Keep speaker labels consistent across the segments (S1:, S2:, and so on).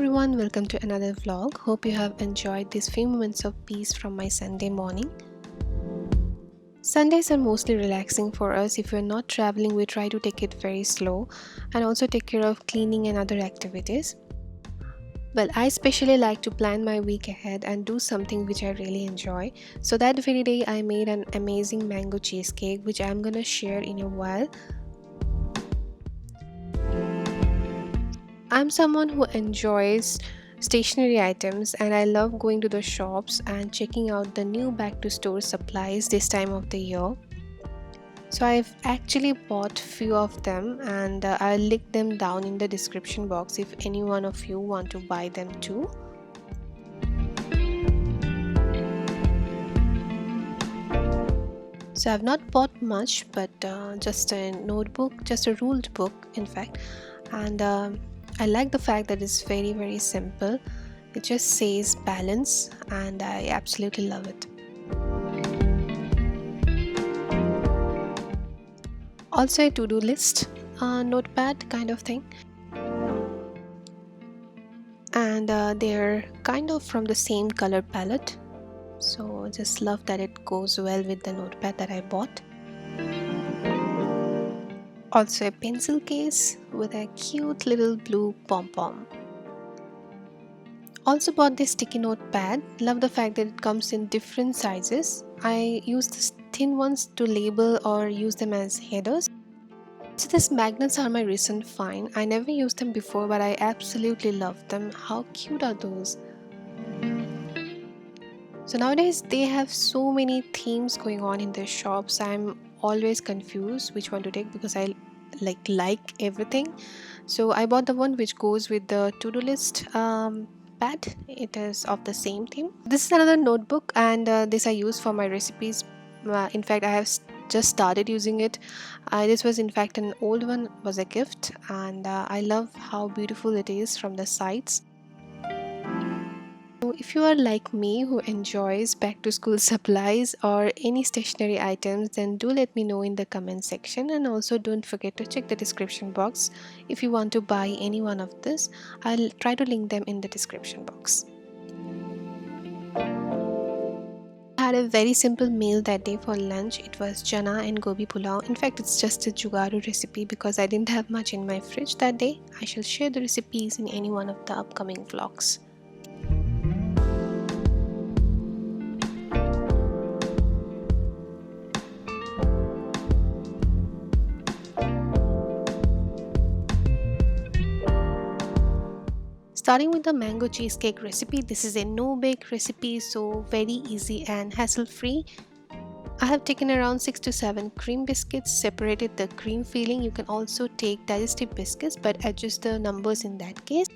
S1: everyone, welcome to another vlog. Hope you have enjoyed these few moments of peace from my Sunday morning. Sundays are mostly relaxing for us. If we're not traveling, we try to take it very slow and also take care of cleaning and other activities. Well, I especially like to plan my week ahead and do something which I really enjoy. So that very day I made an amazing mango cheesecake which I'm gonna share in a while. I'm someone who enjoys stationery items and I love going to the shops and checking out the new back to store supplies this time of the year. So I've actually bought few of them and I'll link them down in the description box if any one of you want to buy them too. So I've not bought much, but just a notebook, just a ruled book in fact, and I like the fact that it's very simple. It just says balance and I absolutely love it. Also a to-do list notepad kind of thing, and they're kind of from the same color palette, so just love that it goes well with the notepad that I bought. Also a pencil case with a cute little blue pom-pom. Also bought this sticky note pad. Love the fact that it comes in different sizes. I use the thin ones to label or use them as headers. So these magnets are my recent find. I never used them before, but I absolutely love them. How cute are those? So nowadays they have so many themes going on in their shops. I'm always confused which one to take because I like everything. So I bought the one which goes with the to-do list pad. It is of the same theme. This is another notebook and this I use for my recipes. In fact, I have just started using it. This was in fact an old one, was a gift, and I love how beautiful it is from the sides. So if you are like me who enjoys back to school supplies or any stationery items, then do let me know in the comment section, and also don't forget to check the description box if you want to buy any one of this. I'll try to link them in the description box. I had a very simple meal that day for lunch. It was chana and gobi pulao. In fact, it's just a jugaru recipe because I didn't have much in my fridge that day. I shall share the recipes in any one of the upcoming vlogs. Starting with the mango cheesecake recipe, this is a no-bake recipe, so very easy and hassle-free. I have taken around 6 to 7 cream biscuits, separated the cream filling. You can also take digestive biscuits but adjust the numbers in that case.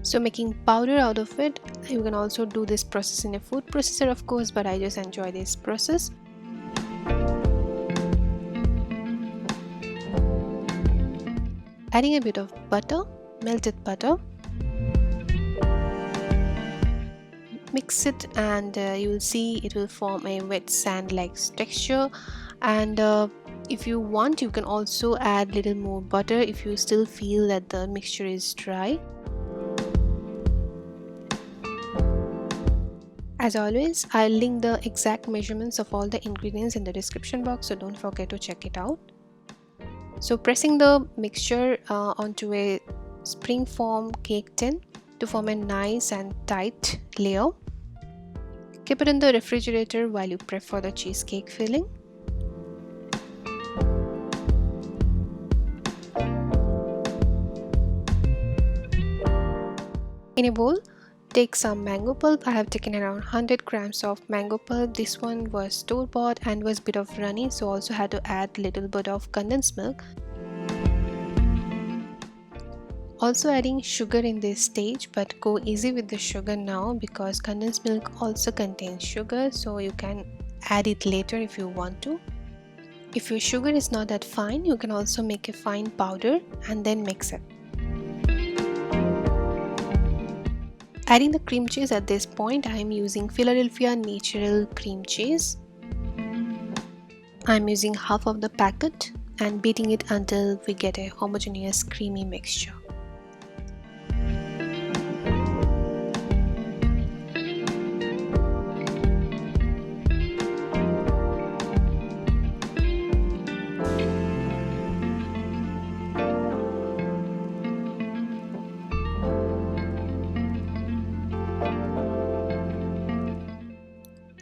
S1: So making powder out of it, you can also do this process in a food processor of course, but I just enjoy this process. Adding a bit of butter, melted butter. Mix it and you will see it will form a wet sand like texture, and if you want you can also add little more butter if you still feel that the mixture is dry. As always, I'll link the exact measurements of all the ingredients in the description box, so don't forget to check it out. So pressing the mixture onto a spring form cake tin to form a nice and tight layer. Keep it in the refrigerator while you prep for the cheesecake filling. In a bowl, take some mango pulp. I have taken around 100 grams of mango pulp. This one was store-bought and was a bit of runny, so also had to add little bit of condensed milk. Also adding sugar in this stage, but go easy with the sugar now because condensed milk also contains sugar, so you can add it later if you want to. If your sugar is not that fine, you can also make a fine powder and then mix it. Adding the cream cheese at this point, I am using Philadelphia Natural Cream Cheese. I'm using half of the packet and beating it until we get a homogeneous creamy mixture.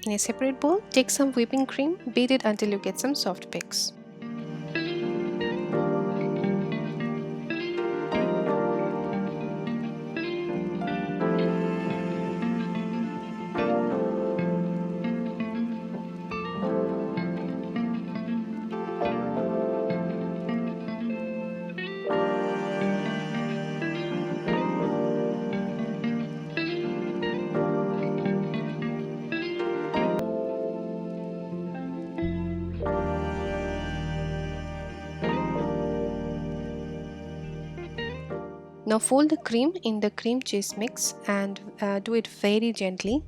S1: In a separate bowl, take some whipping cream, beat it until you get some soft peaks. Now fold the cream in the cream cheese mix and do it very gently.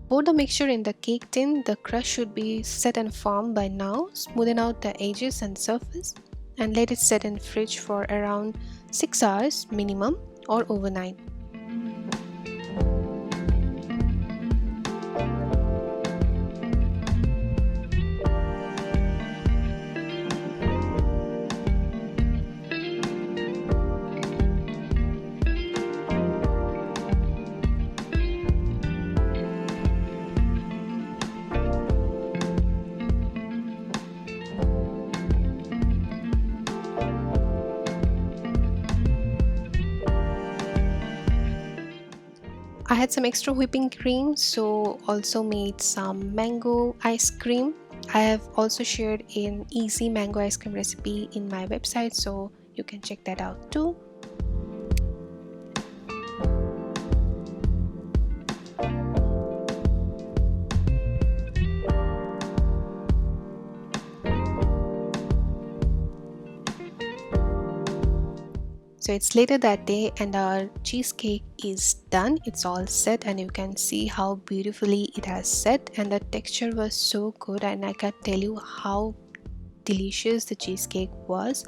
S1: Pour the mixture in the cake tin. The crust should be set and firm by now. Smoothen out the edges and surface and let it set in fridge for around 6 hours minimum or overnight. I had some extra whipping cream, so also made some mango ice cream. I have also shared an easy mango ice cream recipe in my website, so you can check that out too. So it's later that day and our cheesecake is done. It's all set and you can see how beautifully it has set, and the texture was so good, and I can't tell you how delicious the cheesecake was.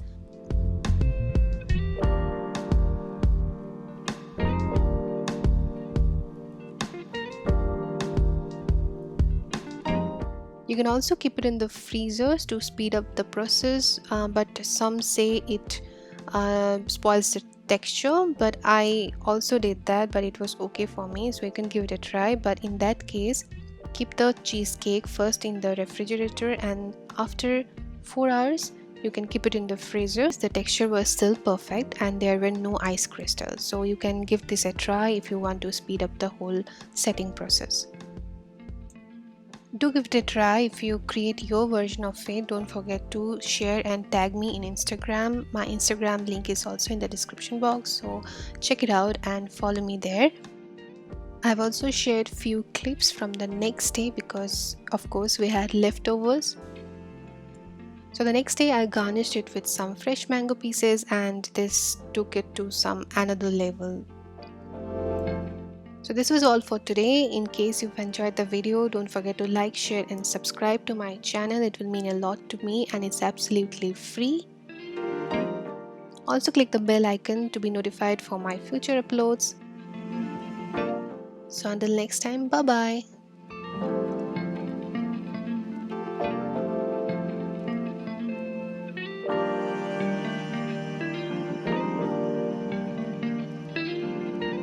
S1: You can also keep it in the freezers to speed up the process, but some say it spoils the texture, but I also did that, but it was okay for me, so you can give it a try. But in that case, keep the cheesecake first in the refrigerator, and after 4 hours you can keep it in the freezer. The texture was still perfect and there were no ice crystals, so you can give this a try if you want to speed up the whole setting process. Do give it a try. If you create your version of it, don't forget to share and tag me in Instagram. My Instagram link is also in the description box, so check it out and follow me there. I've also shared few clips from the next day because of course we had leftovers. So the next day I garnished it with some fresh mango pieces, and this took it to some another level. So this was all for today. In case you've enjoyed the video, don't forget to like, share and subscribe to my channel. It will mean a lot to me and it's absolutely free. Also click the bell icon to be notified for my future uploads. So until next time, bye bye.